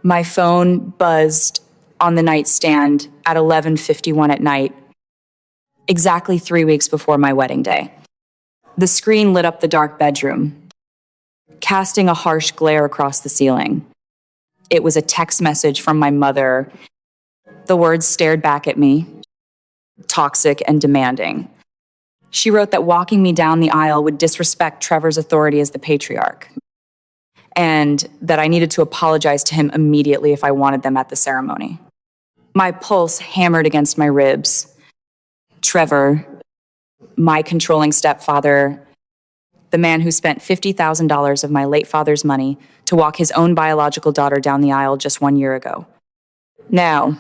My phone buzzed on the nightstand at 11:51 at night, exactly 3 weeks before my wedding day. The screen lit up the dark bedroom, casting a harsh glare across the ceiling. It was a text message from my mother. The words stared back at me, toxic and demanding. She wrote that walking me down the aisle would disrespect Trevor's authority as the patriarch, and that I needed to apologize to him immediately if I wanted them at the ceremony. My pulse hammered against my ribs. Trevor, my controlling stepfather, the man who spent $50,000 of my late father's money to walk his own biological daughter down the aisle just 1 year ago. Now,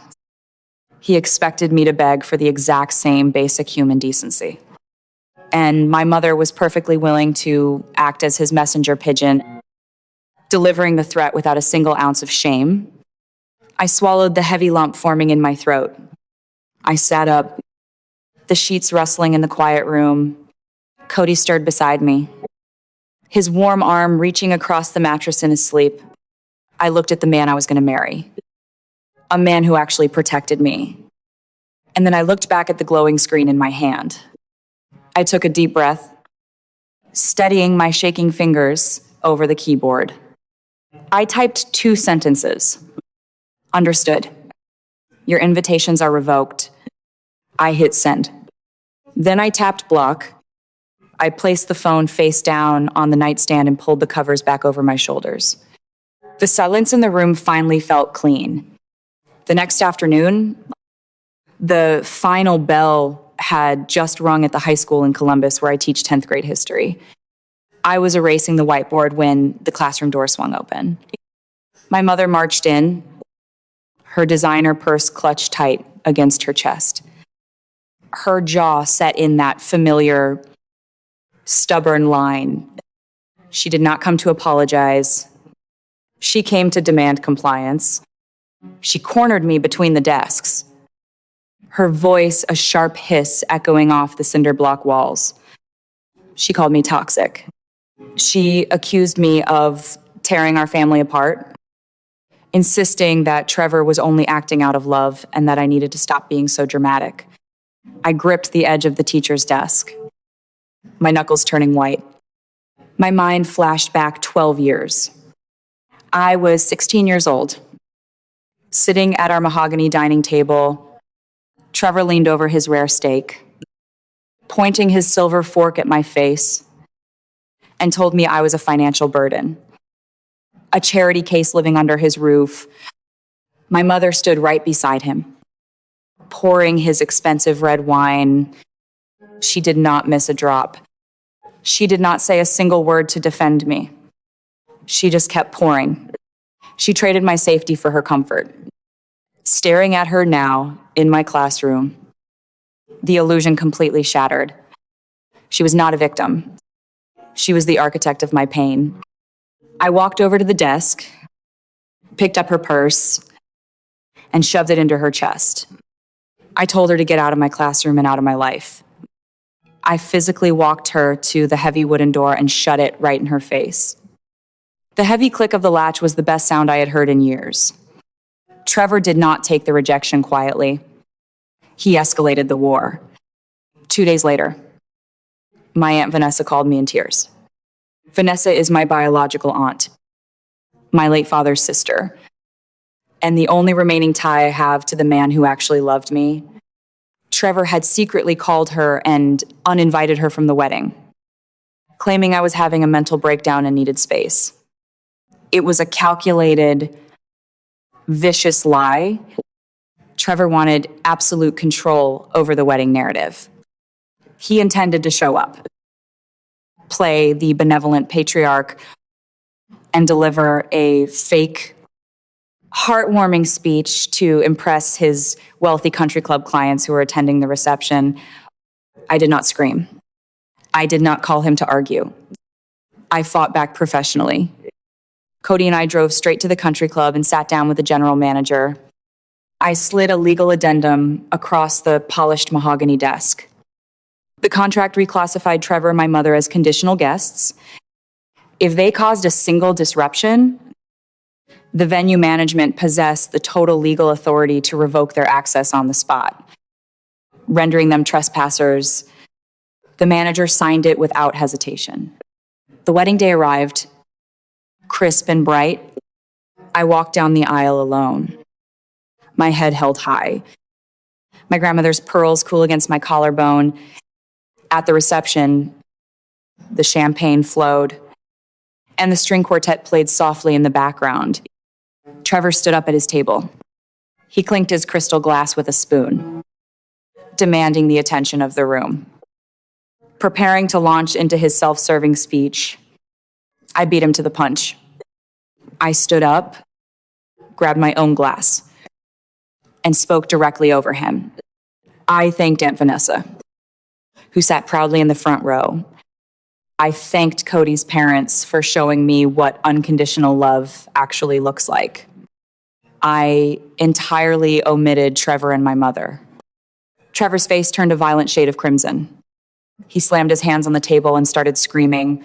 he expected me to beg for the exact same basic human decency. And my mother was perfectly willing to act as his messenger pigeon, delivering the threat without a single ounce of shame. I swallowed the heavy lump forming in my throat. I sat up, the sheets rustling in the quiet room. Cody stirred beside me, his warm arm reaching across the mattress in his sleep. I looked at the man I was going to marry, a man who actually protected me. And then I looked back at the glowing screen in my hand. I took a deep breath, steadying my shaking fingers over the keyboard. I typed 2 sentences. Understood. Your invitations are revoked. I hit send. Then I tapped block. I placed the phone face down on the nightstand and pulled the covers back over my shoulders. The silence in the room finally felt clean. The next afternoon, the final bell had just rung at the high school in Columbus where I teach 10th grade history. I was erasing the whiteboard when the classroom door swung open. My mother marched in, her designer purse clutched tight against her chest. Her jaw set in that familiar, stubborn line. She did not come to apologize. She came to demand compliance. She cornered me between the desks, her voice a sharp hiss echoing off the cinder block walls. She called me toxic. She accused me of tearing our family apart, insisting that Trevor was only acting out of love and that I needed to stop being so dramatic. I gripped the edge of the teacher's desk, my knuckles turning white. My mind flashed back 12 years. I was 16 years old, sitting at our mahogany dining table. Trevor leaned over his rare steak, pointing his silver fork at my face, and told me I was a financial burden, a charity case living under his roof. My mother stood right beside him, pouring his expensive red wine. She did not miss a drop. She did not say a single word to defend me. She just kept pouring. She traded my safety for her comfort. Staring at her now in my classroom, the illusion completely shattered. She was not a victim. She was the architect of my pain. I walked over to the desk, picked up her purse, and shoved it into her chest. I told her to get out of my classroom and out of my life. I physically walked her to the heavy wooden door and shut it right in her face. The heavy click of the latch was the best sound I had heard in years. Trevor did not take the rejection quietly. He escalated the war. 2 days later, my Aunt Vanessa called me in tears. Vanessa is my biological aunt, my late father's sister, and the only remaining tie I have to the man who actually loved me. Trevor had secretly called her and uninvited her from the wedding, claiming I was having a mental breakdown and needed space. It was a calculated, vicious lie. Trevor wanted absolute control over the wedding narrative. He intended to show up, play the benevolent patriarch, and deliver a fake, heartwarming speech to impress his wealthy country club clients who were attending the reception. I did not scream. I did not call him to argue. I fought back professionally. Cody and I drove straight to the country club and sat down with the general manager. I slid a legal addendum across the polished mahogany desk. The contract reclassified Trevor and my mother as conditional guests. If they caused a single disruption, The venue management possessed the total legal authority to revoke their access on the spot, rendering them trespassers. The manager signed it without hesitation. The wedding day arrived, crisp and bright. I walked down the aisle alone, my head held high, my grandmother's pearls cool against my collarbone. At the reception, the champagne flowed, and the string quartet played softly in the background. Trevor stood up at his table. He clinked his crystal glass with a spoon, demanding the attention of the room. Preparing to launch into his self-serving speech, I beat him to the punch. I stood up, grabbed my own glass, and spoke directly over him. I thanked Aunt Vanessa, who sat proudly in the front row. I thanked Cody's parents for showing me what unconditional love actually looks like. I entirely omitted Trevor and my mother. Trevor's face turned a violent shade of crimson. He slammed his hands on the table and started screaming,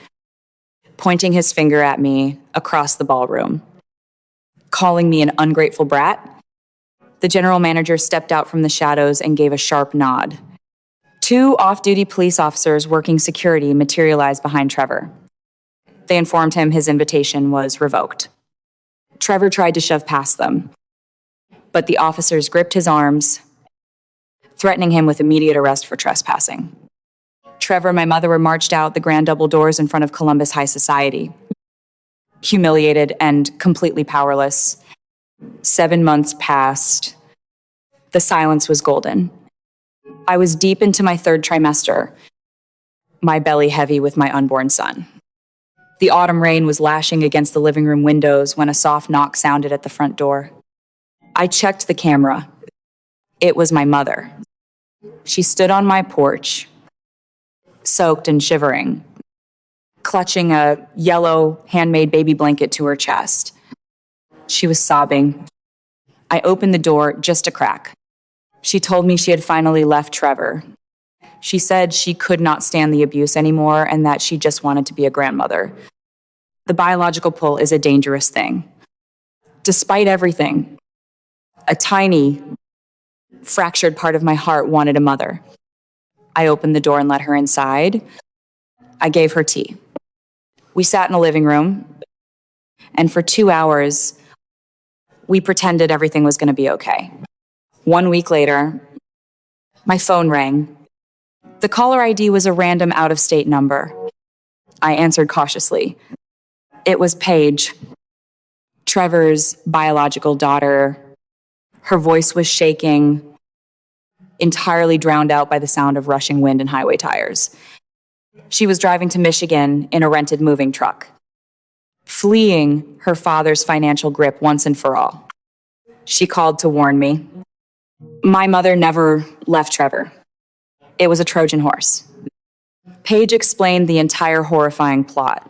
pointing his finger at me across the ballroom, calling me an ungrateful brat. The general manager stepped out from the shadows and gave a sharp nod. 2 off-duty police officers working security materialized behind Trevor. They informed him his invitation was revoked. Trevor tried to shove past them, but the officers gripped his arms, threatening him with immediate arrest for trespassing. Trevor and my mother were marched out the grand double doors in front of Columbus High Society, humiliated and completely powerless. 7 months passed. The silence was golden. I was deep into my 3rd trimester, my belly heavy with my unborn son. The autumn rain was lashing against the living room windows when a soft knock sounded at the front door. I checked the camera. It was my mother. She stood on my porch, soaked and shivering, clutching a yellow handmade baby blanket to her chest. She was sobbing. I opened the door just a crack. She told me she had finally left Trevor. She said she could not stand the abuse anymore and that she just wanted to be a grandmother. The biological pull is a dangerous thing. Despite everything, a tiny, fractured part of my heart wanted a mother. I opened the door and let her inside. I gave her tea. We sat in the living room, and for 2 hours, we pretended everything was going to be okay. 1 week later, my phone rang. The caller ID was a random out-of-state number. I answered cautiously. It was Paige, Trevor's biological daughter. Her voice was shaking, entirely drowned out by the sound of rushing wind and highway tires. She was driving to Michigan in a rented moving truck, fleeing her father's financial grip once and for all. She called to warn me. My mother never left Trevor. It was a Trojan horse. Paige explained the entire horrifying plot.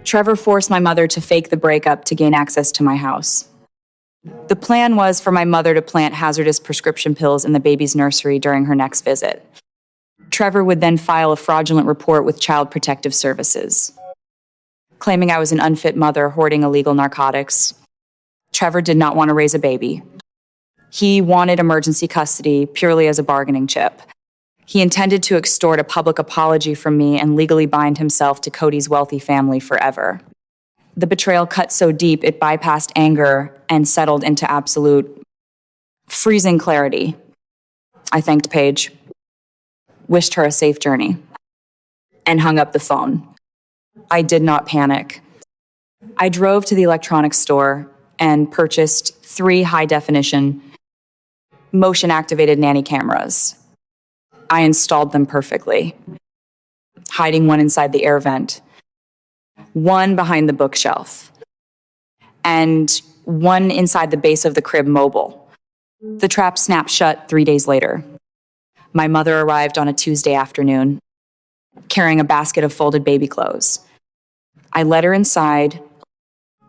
Trevor forced my mother to fake the breakup to gain access to my house. The plan was for my mother to plant hazardous prescription pills in the baby's nursery during her next visit. Trevor would then file a fraudulent report with Child Protective Services, claiming I was an unfit mother hoarding illegal narcotics. Trevor did not want to raise a baby. He wanted emergency custody purely as a bargaining chip. He intended to extort a public apology from me and legally bind himself to Cody's wealthy family forever. The betrayal cut so deep it bypassed anger and settled into absolute, freezing clarity. I thanked Paige, wished her a safe journey, and hung up the phone. I did not panic. I drove to the electronics store and purchased 3 high-definition, motion-activated nanny cameras. I installed them perfectly, hiding one inside the air vent, one behind the bookshelf, and one inside the base of the crib mobile. The trap snapped shut 3 days later. My mother arrived on a Tuesday afternoon, carrying a basket of folded baby clothes. I led her inside.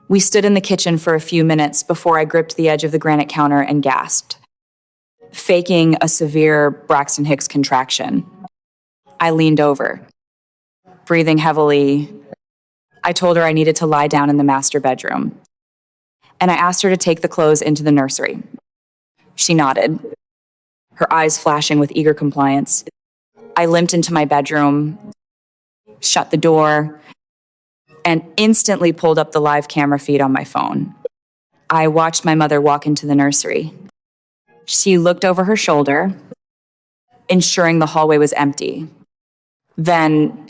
We stood in the kitchen for a few minutes before I gripped the edge of the granite counter and gasped, faking a severe Braxton Hicks contraction. I leaned over, breathing heavily. I told her I needed to lie down in the master bedroom. and I asked her to take the clothes into the nursery. She nodded, her eyes flashing with eager compliance. I limped into my bedroom, shut the door, and instantly pulled up the live camera feed on my phone. I watched my mother walk into the nursery. She looked over her shoulder, ensuring the hallway was empty. Then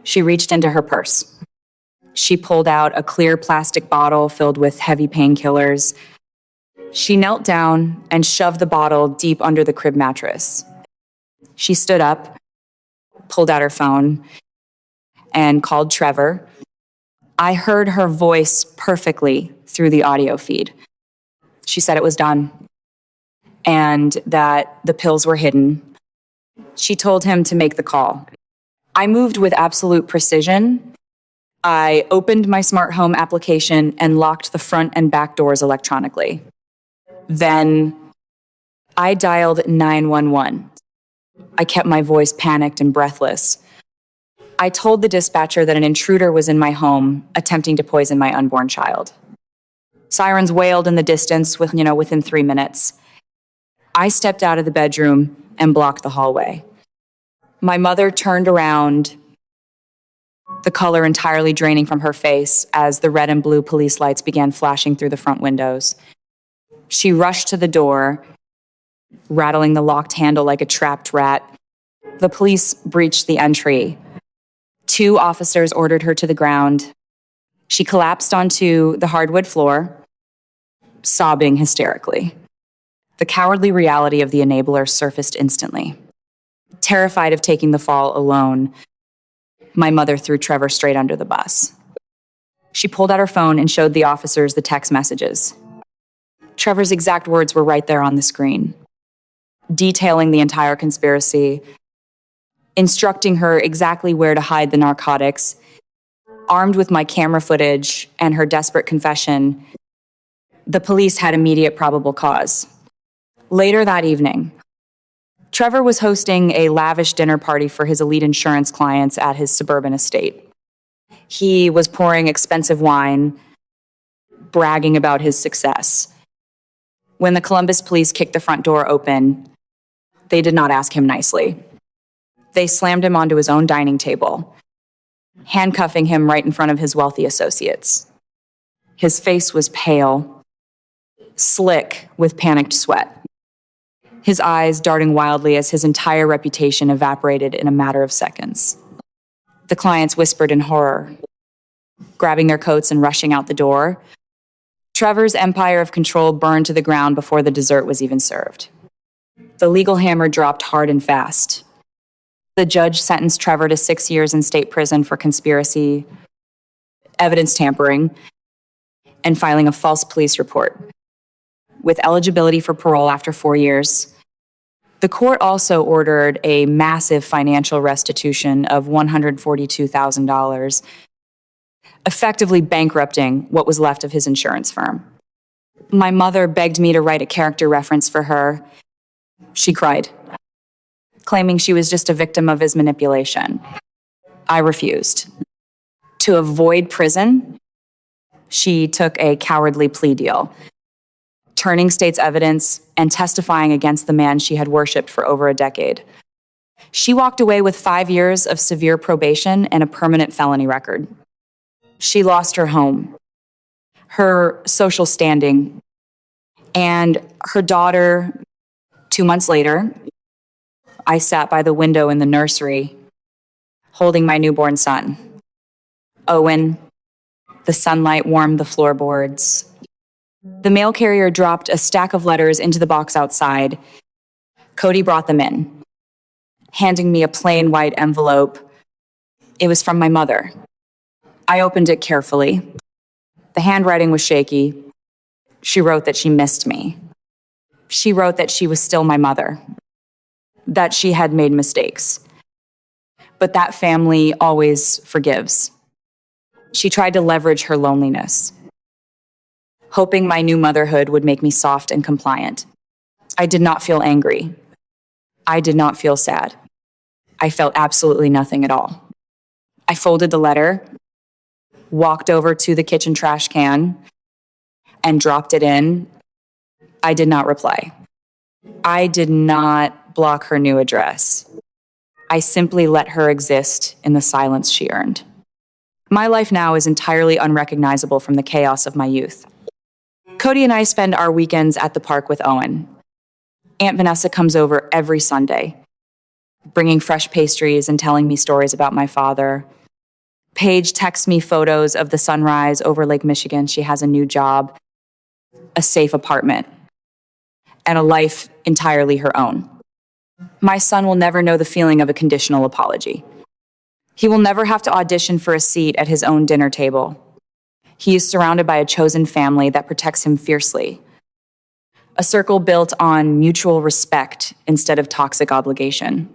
she reached into her purse. She pulled out a clear plastic bottle filled with heavy painkillers. She knelt down and shoved the bottle deep under the crib mattress. She stood up, pulled out her phone, and called Trevor. I heard her voice perfectly through the audio feed. She said it was done and that the pills were hidden. She told him to make the call. I moved with absolute precision. I opened my smart home application and locked the front and back doors electronically. Then I dialed 911. I kept my voice panicked and breathless. I told the dispatcher that an intruder was in my home attempting to poison my unborn child. Sirens wailed in the distance within 3 minutes. I stepped out of the bedroom and blocked the hallway. My mother turned around, the color entirely draining from her face as the red and blue police lights began flashing through the front windows. She rushed to the door, rattling the locked handle like a trapped rat. The police breached the entry. 2 officers ordered her to the ground. She collapsed onto the hardwood floor, sobbing hysterically. The cowardly reality of the enabler surfaced instantly. Terrified of taking the fall alone, my mother threw Trevor straight under the bus. She pulled out her phone and showed the officers the text messages. Trevor's exact words were right there on the screen, detailing the entire conspiracy, instructing her exactly where to hide the narcotics. Armed with my camera footage and her desperate confession, the police had immediate probable cause. Later that evening, Trevor was hosting a lavish dinner party for his elite insurance clients at his suburban estate. He was pouring expensive wine, bragging about his success. When the Columbus police kicked the front door open, they did not ask him nicely. They slammed him onto his own dining table, handcuffing him right in front of his wealthy associates. His face was pale, slick with panicked sweat, his eyes darting wildly as his entire reputation evaporated in a matter of seconds. The clients whispered in horror, grabbing their coats and rushing out the door. Trevor's empire of control burned to the ground before the dessert was even served. The legal hammer dropped hard and fast. The judge sentenced Trevor to 6 years in state prison for conspiracy, evidence tampering, and filing a false police report, with eligibility for parole after 4 years. The court also ordered a massive financial restitution of $142,000, effectively bankrupting what was left of his insurance firm. My mother begged me to write a character reference for her. She cried, claiming she was just a victim of his manipulation. I refused. To avoid prison, she took a cowardly plea deal, turning state's evidence and testifying against the man she had worshipped for over a decade. She walked away with 5 years of severe probation and a permanent felony record. She lost her home, her social standing, and her daughter. 2 months later, I sat by the window in the nursery, holding my newborn son. Owen, the sunlight warmed the floorboards. The mail carrier dropped a stack of letters into the box outside. Cody brought them in, handing me a plain white envelope. It was from my mother. I opened it carefully. The handwriting was shaky. She wrote that she missed me. She wrote that she was still my mother, that she had made mistakes, but that family always forgives. She tried to leverage her loneliness, hoping my new motherhood would make me soft and compliant. I did not feel angry. I did not feel sad. I felt absolutely nothing at all. I folded the letter, walked over to the kitchen trash can, and dropped it in, I did not reply. I did not block her new address. I simply let her exist in the silence she earned. My life now is entirely unrecognizable from the chaos of my youth. Cody and I spend our weekends at the park with Owen. Aunt Vanessa comes over every Sunday, bringing fresh pastries and telling me stories about my father. Paige texts me photos of the sunrise over Lake Michigan. She has a new job, a safe apartment, and a life entirely her own. My son will never know the feeling of a conditional apology. He will never have to audition for a seat at his own dinner table. He is surrounded by a chosen family that protects him fiercely. A circle built on mutual respect instead of toxic obligation.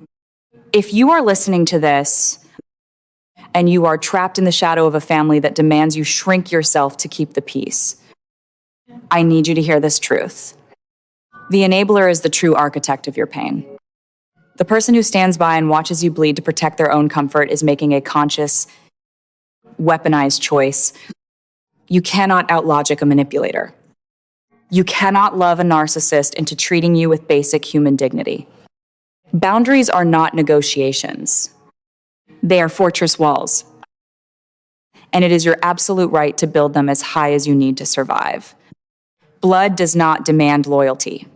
If you are listening to this and you are trapped in the shadow of a family that demands you shrink yourself to keep the peace, I need you to hear this truth. The enabler is the true architect of your pain. The person who stands by and watches you bleed to protect their own comfort is making a conscious, weaponized choice. You cannot outlogic a manipulator. You cannot love a narcissist into treating you with basic human dignity. Boundaries are not negotiations. They are fortress walls. And it is your absolute right to build them as high as you need to survive. Blood does not demand loyalty.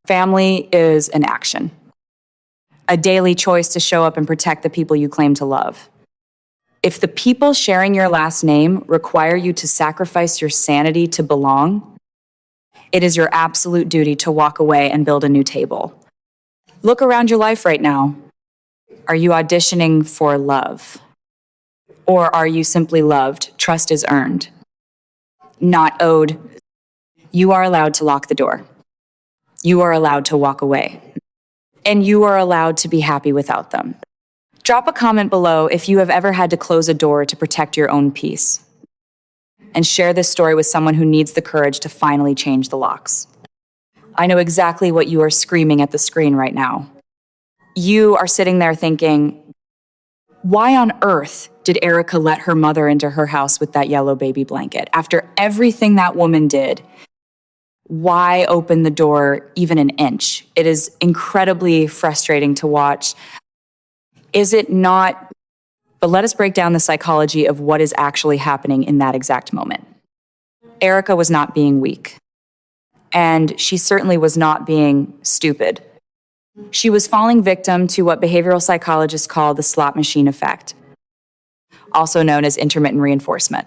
Family is an action. A daily choice to show up and protect the people you claim to love. If the people sharing your last name require you to sacrifice your sanity to belong, it is your absolute duty to walk away and build a new table. Look around your life right now. Are you auditioning for love? Or are you simply loved? Trust is earned, not owed. You are allowed to lock the door. You are allowed to walk away. And you are allowed to be happy without them. Drop a comment below if you have ever had to close a door to protect your own peace. And share this story with someone who needs the courage to finally change the locks. I know exactly what you are screaming at the screen right now. You are sitting there thinking, why on earth did Erica let her mother into her house with that yellow baby blanket? After everything that woman did, why open the door even an inch? It is incredibly frustrating to watch. Is it not? But let us break down the psychology of what is actually happening in that exact moment. Erica was not being weak, and she certainly was not being stupid. She was falling victim to what behavioral psychologists call the slot machine effect, also known as intermittent reinforcement.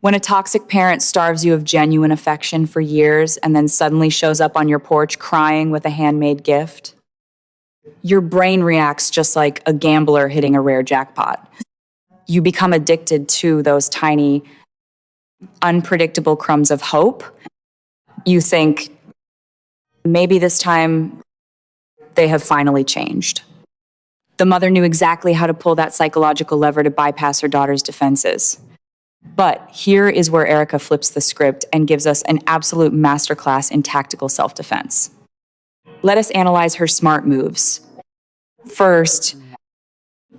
When a toxic parent starves you of genuine affection for years and then suddenly shows up on your porch crying with a handmade gift, your brain reacts just like a gambler hitting a rare jackpot. You become addicted to those tiny, unpredictable crumbs of hope. You think, maybe this time they have finally changed. The mother knew exactly how to pull that psychological lever to bypass her daughter's defenses. But here is where Erica flips the script and gives us an absolute masterclass in tactical self-defense. Let us analyze her smart moves. First,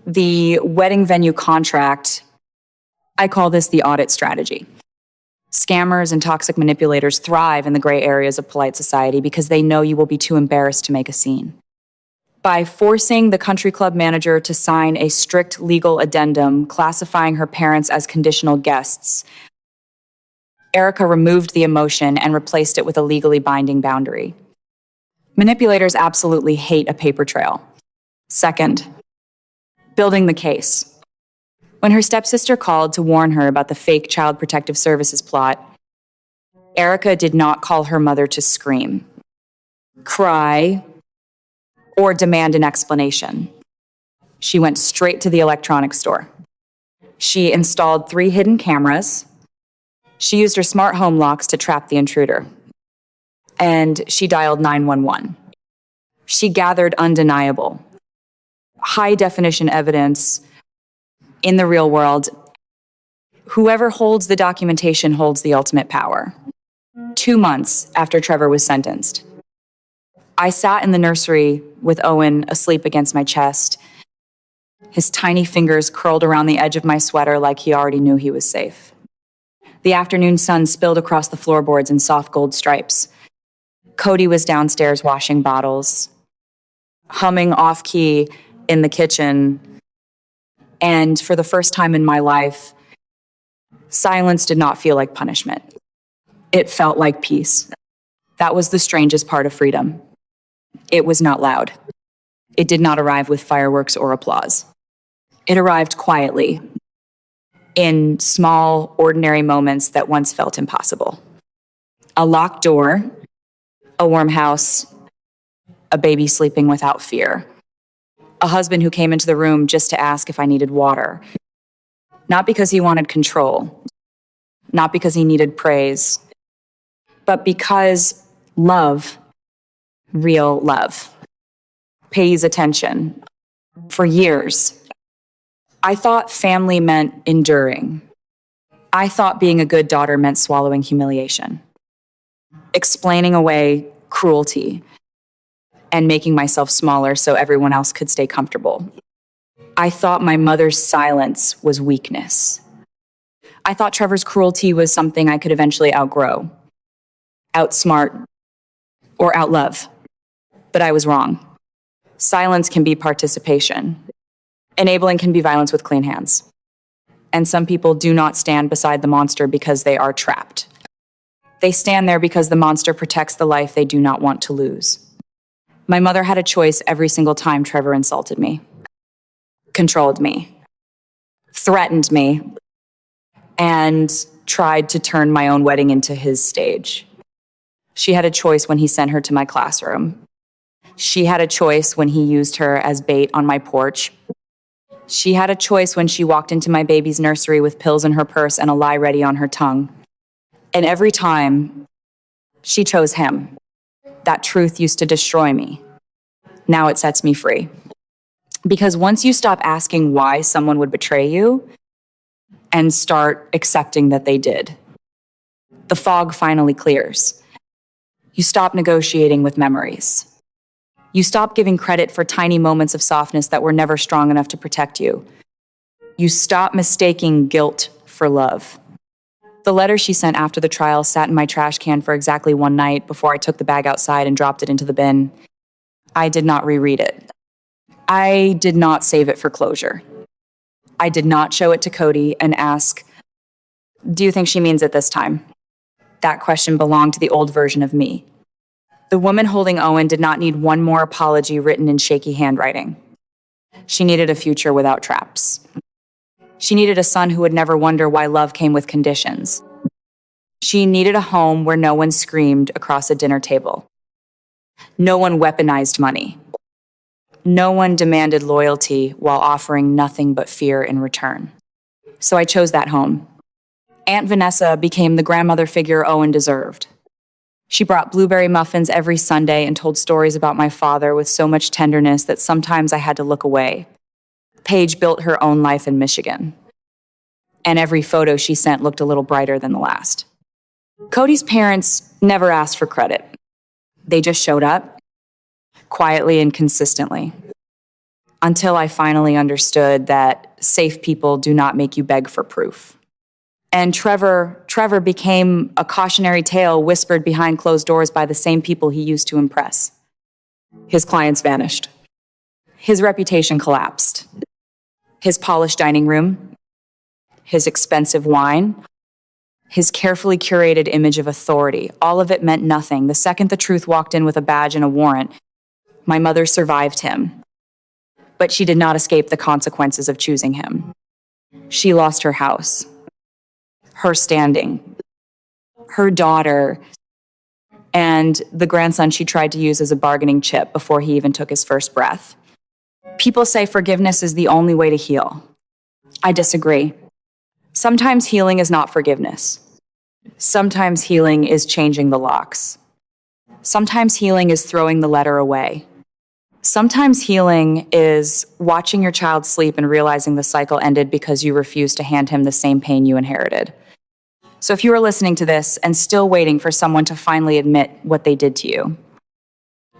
the wedding venue contract. I call this the audit strategy. Scammers and toxic manipulators thrive in the gray areas of polite society because they know you will be too embarrassed to make a scene. By forcing the country club manager to sign a strict legal addendum classifying her parents as conditional guests, Erica removed the emotion and replaced it with a legally binding boundary. Manipulators absolutely hate a paper trail. Second, building the case. When her stepsister called to warn her about the fake Child Protective Services plot, Erica did not call her mother to scream, cry, or demand an explanation. She went straight to the electronics store. She installed 3 hidden cameras. She used her smart home locks to trap the intruder. And she dialed 911. She gathered undeniable, high-definition evidence in the real world. Whoever holds the documentation holds the ultimate power. 2 months after Trevor was sentenced, I sat in the nursery with Owen asleep against my chest, his tiny fingers curled around the edge of my sweater like he already knew he was safe. The afternoon sun spilled across the floorboards in soft gold stripes. Cody was downstairs washing bottles, humming off-key in the kitchen, and for the first time in my life, silence did not feel like punishment. It felt like peace. That was the strangest part of freedom. It was not loud. It did not arrive with fireworks or applause. It arrived quietly, in small, ordinary moments that once felt impossible. A locked door, a warm house, a baby sleeping without fear. A husband who came into the room just to ask if I needed water. Not because he wanted control, not because he needed praise, but because love, real love, pays attention. For years, I thought family meant enduring. I thought being a good daughter meant swallowing humiliation, explaining away cruelty, and making myself smaller so everyone else could stay comfortable. I thought my mother's silence was weakness. I thought Trevor's cruelty was something I could eventually outgrow, outsmart, or outlove. But I was wrong. Silence can be participation. Enabling can be violence with clean hands. And some people do not stand beside the monster because they are trapped. They stand there because the monster protects the life they do not want to lose. My mother had a choice every single time Trevor insulted me, controlled me, threatened me, and tried to turn my own wedding into his stage. She had a choice when he sent her to my classroom. She had a choice when he used her as bait on my porch. She had a choice when she walked into my baby's nursery with pills in her purse and a lie ready on her tongue. And every time, she chose him. That truth used to destroy me. Now it sets me free. Because once you stop asking why someone would betray you and start accepting that they did, the fog finally clears. You stop negotiating with memories. You stop giving credit for tiny moments of softness that were never strong enough to protect you. You stop mistaking guilt for love. The letter she sent after the trial sat in my trash can for exactly one night before I took the bag outside and dropped it into the bin. I did not reread it. I did not save it for closure. I did not show it to Cody and ask, "Do you think she means it this time?" That question belonged to the old version of me. The woman holding Owen did not need one more apology written in shaky handwriting. She needed a future without traps. She needed a son who would never wonder why love came with conditions. She needed a home where no one screamed across a dinner table. No one weaponized money. No one demanded loyalty while offering nothing but fear in return. So I chose that home. Aunt Vanessa became the grandmother figure Owen deserved. She brought blueberry muffins every Sunday and told stories about my father with so much tenderness that sometimes I had to look away. Paige built her own life in Michigan. And every photo she sent looked a little brighter than the last. Cody's parents never asked for credit. They just showed up, quietly and consistently, until I finally understood that safe people do not make you beg for proof. And Trevor became a cautionary tale whispered behind closed doors by the same people he used to impress. His clients vanished. His reputation collapsed. His polished dining room, his expensive wine, his carefully curated image of authority, all of it meant nothing. The second the truth walked in with a badge and a warrant, my mother survived him. But she did not escape the consequences of choosing him. She lost her house, her standing, her daughter, and the grandson she tried to use as a bargaining chip before he even took his first breath. People say forgiveness is the only way to heal. I disagree. Sometimes healing is not forgiveness. Sometimes healing is changing the locks. Sometimes healing is throwing the letter away. Sometimes healing is watching your child sleep and realizing the cycle ended because you refused to hand him the same pain you inherited. So if you are listening to this and still waiting for someone to finally admit what they did to you,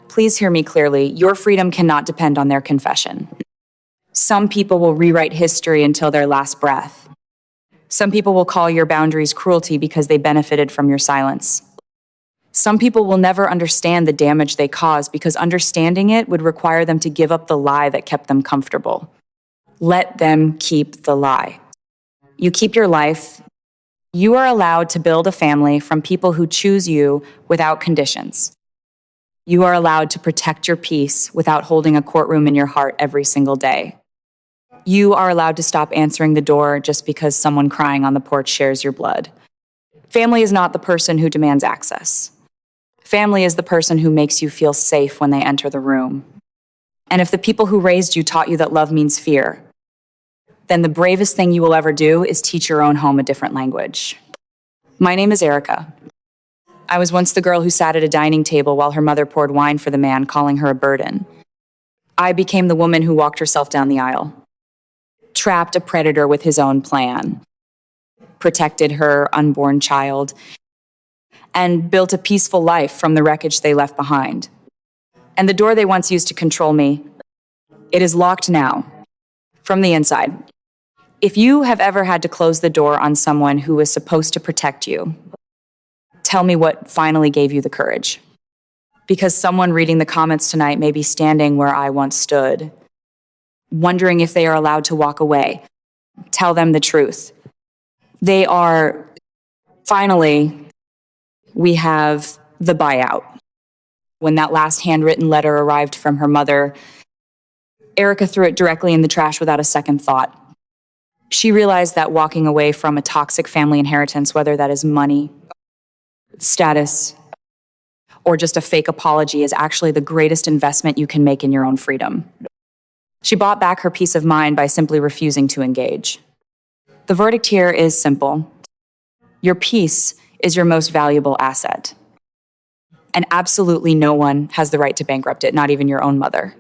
please hear me clearly. Your freedom cannot depend on their confession. Some people will rewrite history until their last breath. Some people will call your boundaries cruelty because they benefited from your silence. Some people will never understand the damage they cause because understanding it would require them to give up the lie that kept them comfortable. Let them keep the lie. You keep your life. You are allowed to build a family from people who choose you without conditions. You are allowed to protect your peace without holding a courtroom in your heart every single day. You are allowed to stop answering the door just because someone crying on the porch shares your blood. Family is not the person who demands access. Family is the person who makes you feel safe when they enter the room. And if the people who raised you taught you that love means fear, then the bravest thing you will ever do is teach your own home a different language. My name is Erica. I was once the girl who sat at a dining table while her mother poured wine for the man, calling her a burden. I became the woman who walked herself down the aisle, trapped a predator with his own plan, protected her unborn child, and built a peaceful life from the wreckage they left behind. And the door they once used to control me, it is locked now, from the inside. If you have ever had to close the door on someone who was supposed to protect you, tell me what finally gave you the courage. Because someone reading the comments tonight may be standing where I once stood, wondering if they are allowed to walk away. Tell them the truth. They are, finally, we have the buyout. When that last handwritten letter arrived from her mother, Erica threw it directly in the trash without a second thought. She realized that walking away from a toxic family inheritance, whether that is money, status, or just a fake apology, is actually the greatest investment you can make in your own freedom. She bought back her peace of mind by simply refusing to engage. The verdict here is simple. Your peace is your most valuable asset. And absolutely no one has the right to bankrupt it, not even your own mother.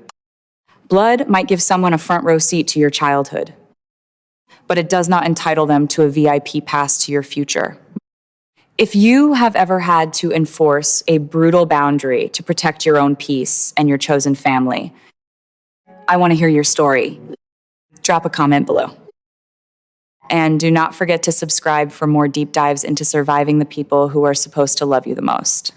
Blood might give someone a front row seat to your childhood, but it does not entitle them to a VIP pass to your future. If you have ever had to enforce a brutal boundary to protect your own peace and your chosen family, I want to hear your story. Drop a comment below. And do not forget to subscribe for more deep dives into surviving the people who are supposed to love you the most.